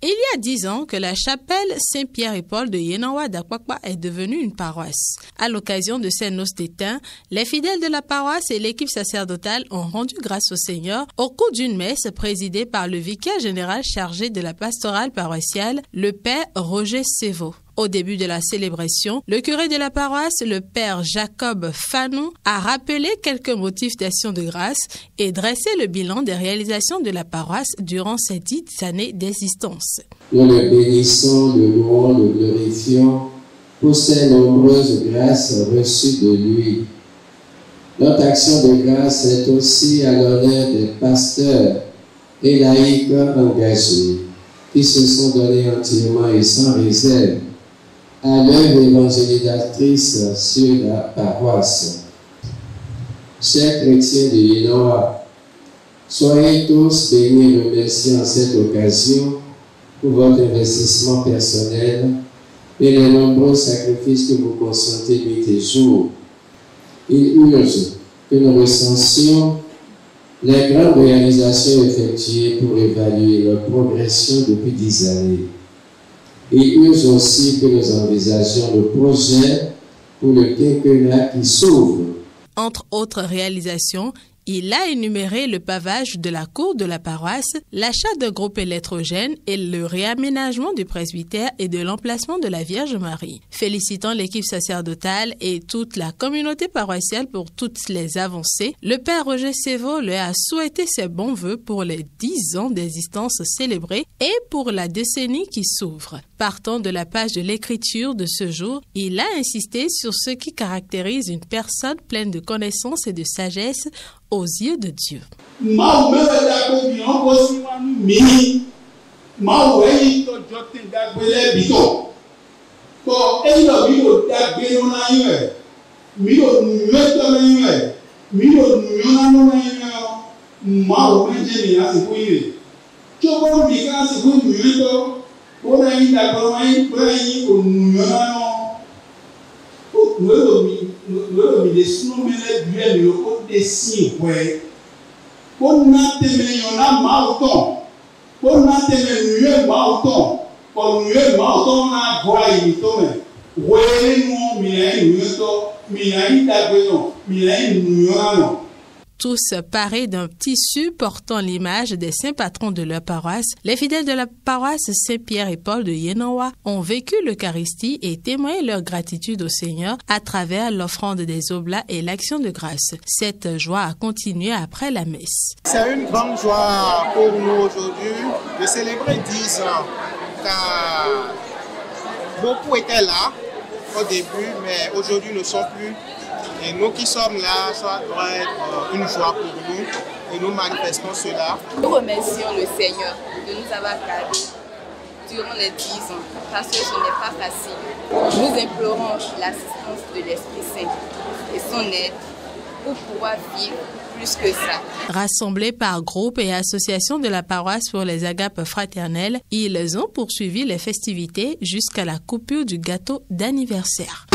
Il y a 10 ans que la chapelle Saint-Pierre et Paul de Yenawa d'Akwakwa est devenue une paroisse. À l'occasion de ces noces d'étain, les fidèles de la paroisse et l'équipe sacerdotale ont rendu grâce au Seigneur au cours d'une messe présidée par le vicaire général chargé de la pastorale paroissiale, le père Roger Sévaux. Au début de la célébration, le curé de la paroisse, le père Jacob Fanou, a rappelé quelques motifs d'action de grâce et dressé le bilan des réalisations de la paroisse durant ces 10 années d'existence. Nous le bénissons, le louons, le glorifions pour ces nombreuses grâces reçues de lui. Notre action de grâce est aussi à l'honneur des pasteurs et laïcs engagés qui se sont donnés entièrement et sans réserve à l'œuvre évangélisatrice sur la paroisse. Chers chrétiens de Yenawa, soyez tous bénis et remerciés en cette occasion pour votre investissement personnel et les nombreux sacrifices que vous consentez nuit et jour. Il urge que nous recensions les grandes réalisations effectuées pour évaluer leur progression depuis 10 années. Il urge aussi que nous envisagions le projet pour le quinquennat qui s'ouvre. Entre autres réalisations, il a énuméré le pavage de la cour de la paroisse, l'achat de groupes électrogènes et le réaménagement du presbytère et de l'emplacement de la Vierge Marie. Félicitant l'équipe sacerdotale et toute la communauté paroissiale pour toutes les avancées, le père Roger Sévaux leur a souhaité ses bons vœux pour les 10 ans d'existence célébrés et pour la décennie qui s'ouvre. Partant de la page de l'écriture de ce jour, il a insisté sur ce qui caractérise une personne pleine de connaissances et de sagesse aux yeux de Dieu. Tous parés d'un tissu portant l'image des saints patrons de leur paroisse, les fidèles de la paroisse Saint-Pierre et Paul de Yenawa ont vécu l'Eucharistie et témoigné leur gratitude au Seigneur à travers l'offrande des oblats et l'action de grâce. Cette joie a continué après la messe. C'est une grande joie pour nous aujourd'hui de célébrer 10 ans, car beaucoup étaient là au début, mais aujourd'hui ne sont plus. Et nous qui sommes là, ça doit être une joie pour nous et nous manifestons cela. Nous remercions le Seigneur de nous avoir gardés durant les 10 ans parce que ce n'est pas facile. Nous implorons l'assistance de l'Esprit Saint et son aide pour pouvoir vivre plus que ça. Rassemblés par groupes et associations de la paroisse pour les agapes fraternelles, ils ont poursuivi les festivités jusqu'à la coupure du gâteau d'anniversaire.